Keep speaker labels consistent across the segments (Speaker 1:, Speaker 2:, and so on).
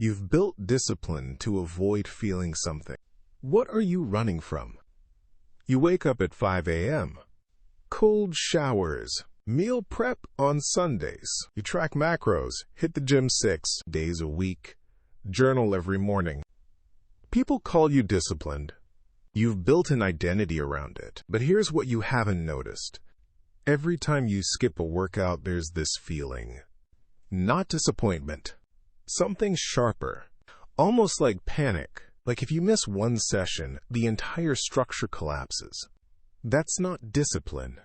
Speaker 1: You've built discipline to avoid feeling something. What are you running from? You wake up at 5 a.m. Cold showers. Meal prep on Sundays. You track macros, hit the gym 6 days a week, journal every morning. People call you disciplined. You've built an identity around it. But here's what you haven't noticed. Every time you skip a workout, there's this feeling. Not disappointment. Something sharper. Almost like panic. Like if you miss one session, the entire structure collapses. That's not discipline.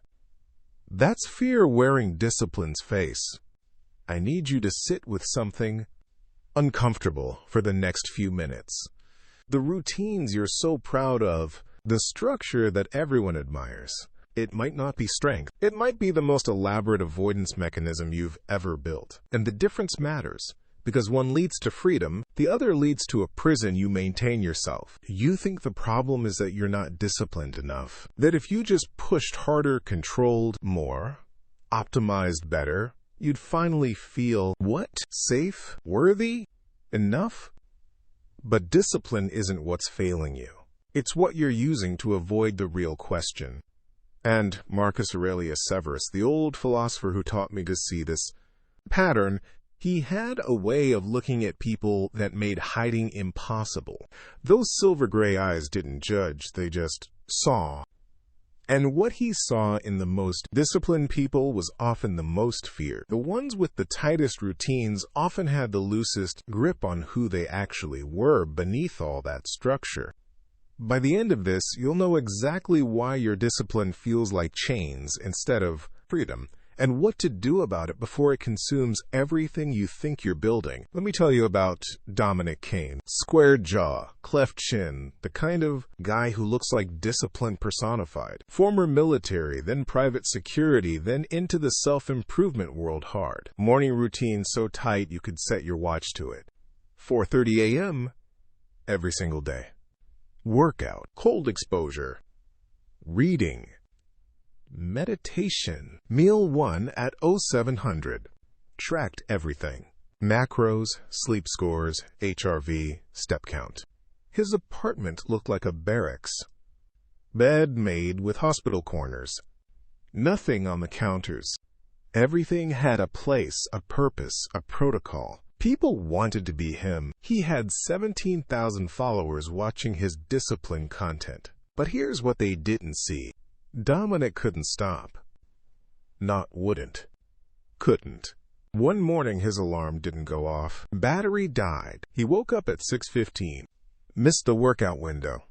Speaker 1: That's fear wearing discipline's face. I need you to sit with something uncomfortable for the next few minutes. The routines you're so proud of, the structure that everyone admires. It might not be strength. It might be the most elaborate avoidance mechanism you've ever built. And the difference matters. Because one leads to freedom, the other leads to a prison you maintain yourself. You think the problem is that you're not disciplined enough. That if you just pushed harder, controlled more, optimized better, you'd finally feel, what? Safe? Worthy? Enough? But discipline isn't what's failing you. It's what you're using to avoid the real question. And Marcus Aurelius Severus, the old philosopher who taught me to see this pattern, he had a way of looking at people that made hiding impossible. Those silver gray eyes didn't judge, they just saw. And what he saw in the most disciplined people was often the most feared. The ones with the tightest routines often had the loosest grip on who they actually were beneath all that structure. By the end of this, you'll know exactly why your discipline feels like chains instead of freedom, and what to do about it before it consumes everything you think you're building. Let me tell you about Dominic Kane. Square jaw, cleft chin, the kind of guy who looks like discipline personified. Former military, then private security, then into the self-improvement world hard. Morning routine so tight you could set your watch to it. 4:30 a.m. every single day. Workout, cold exposure, reading, meditation. Meal 1 at 0700. Tracked everything. Macros, sleep scores, HRV, step count. His apartment looked like a barracks. Bed made with hospital corners. Nothing on the counters. Everything had a place, a purpose, a protocol. People wanted to be him. He had 17,000 followers watching his discipline content. But here's what they didn't see. Dominic couldn't stop. Not wouldn't. Couldn't. One morning his alarm didn't go off. Battery died. He woke up at 6:15. Missed the workout window.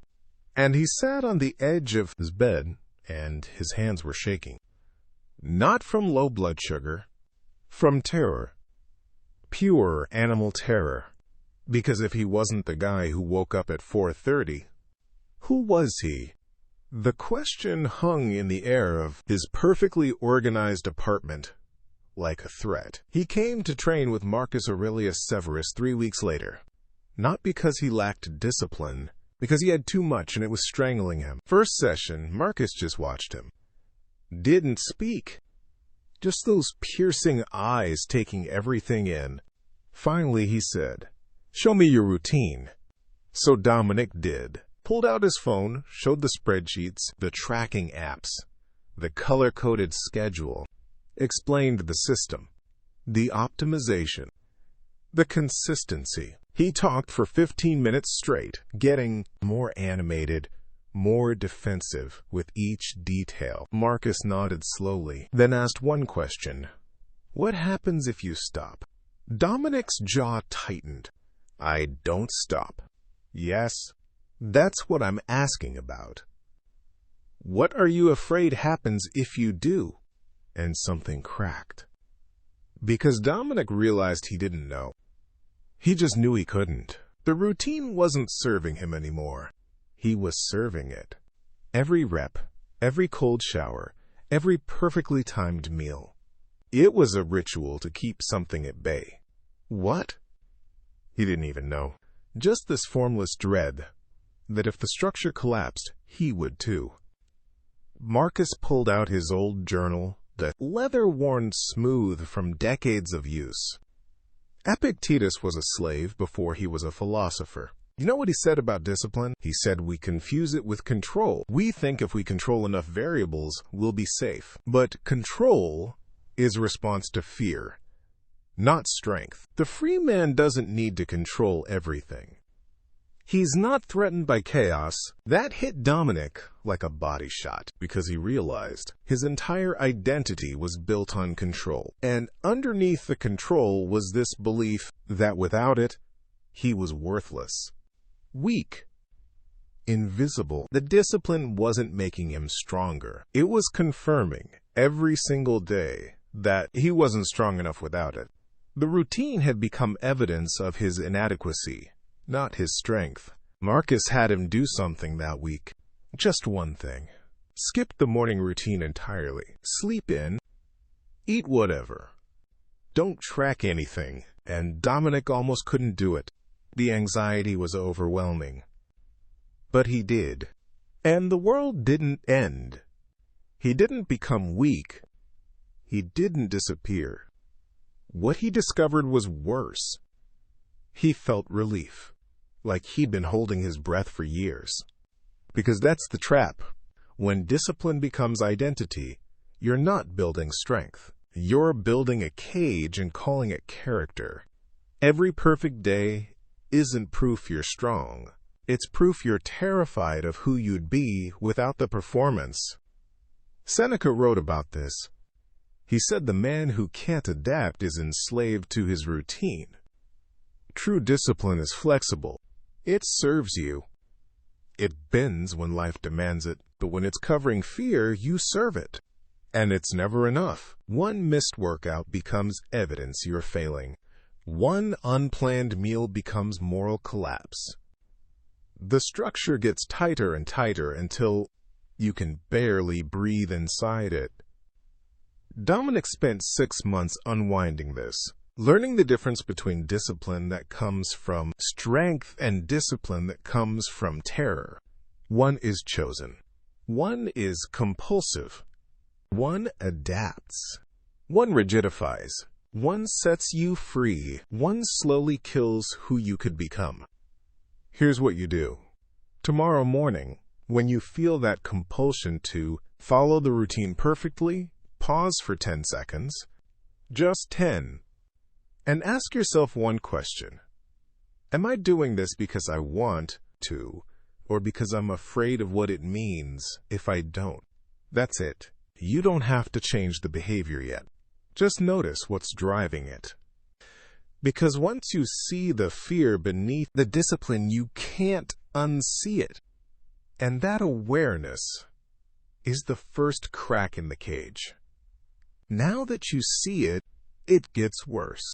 Speaker 1: And he sat on the edge of his bed, and his hands were shaking. Not from low blood sugar. From terror. Pure animal terror. Because if he wasn't the guy who woke up at 4:30, who was he? The question hung in the air of his perfectly organized apartment, like a threat. He came to train with Marcus Aurelius Severus 3 weeks later. Not because he lacked discipline, because he had too much and it was strangling him. First session, Marcus just watched him. Didn't speak. Just those piercing eyes taking everything in. Finally, he said, "Show me your routine." So Dominic did. Pulled out his phone, showed the spreadsheets, the tracking apps, the color-coded schedule, explained the system, the optimization, the consistency. He talked for 15 minutes straight, getting more animated, more defensive with each detail. Marcus nodded slowly, then asked one question. What happens if you stop? Dominic's jaw tightened. I don't stop. Yes, that's what I'm asking about. What are you afraid happens if you do? And something cracked. Because Dominic realized he didn't know. He just knew he couldn't. The routine wasn't serving him anymore. He was serving it. Every rep, every cold shower, every perfectly timed meal. It was a ritual to keep something at bay. What? He didn't even know. Just this formless dread that if the structure collapsed, he would too. Marcus pulled out his old journal, the leather worn smooth from decades of use. Epictetus was a slave before he was a philosopher. You know what he said about discipline? He said we confuse it with control. We think if we control enough variables, we'll be safe. But control is a response to fear, not strength. The free man doesn't need to control everything. He's not threatened by chaos. That hit Dominic like a body shot because he realized his entire identity was built on control. And underneath the control was this belief that without it, he was worthless, weak, invisible. The discipline wasn't making him stronger. It was confirming every single day that he wasn't strong enough without it. The routine had become evidence of his inadequacy, not his strength. Marcus had him do something that week. Just one thing. Skip the morning routine entirely. Sleep in. Eat whatever. Don't track anything. And Dominic almost couldn't do it. The anxiety was overwhelming. But he did. And the world didn't end. He didn't become weak. He didn't disappear. What he discovered was worse. He felt relief, like he'd been holding his breath for years. Because that's the trap. When discipline becomes identity, you're not building strength. You're building a cage and calling it character. Every perfect day isn't proof you're strong. It's proof you're terrified of who you'd be without the performance. Seneca wrote about this. He said the man who can't adapt is enslaved to his routine. True discipline is flexible. It serves you. It bends when life demands it, but when it's covering fear, you serve it. And it's never enough. One missed workout becomes evidence you're failing. One unplanned meal becomes moral collapse. The structure gets tighter and tighter until you can barely breathe inside it. Dominic spent 6 months unwinding this, learning the difference between discipline that comes from strength and discipline that comes from terror. One is chosen. One is compulsive. One adapts. One rigidifies. One sets you free. One slowly kills who you could become. Here's what you do. Tomorrow morning, when you feel that compulsion to follow the routine perfectly, pause for 10 seconds, just 10, and ask yourself one question. Am I doing this because I want to, or because I'm afraid of what it means if I don't? That's it. You don't have to change the behavior yet. Just notice what's driving it. Because once you see the fear beneath the discipline, you can't unsee it. And that awareness is the first crack in the cage. Now that you see it, it gets worse.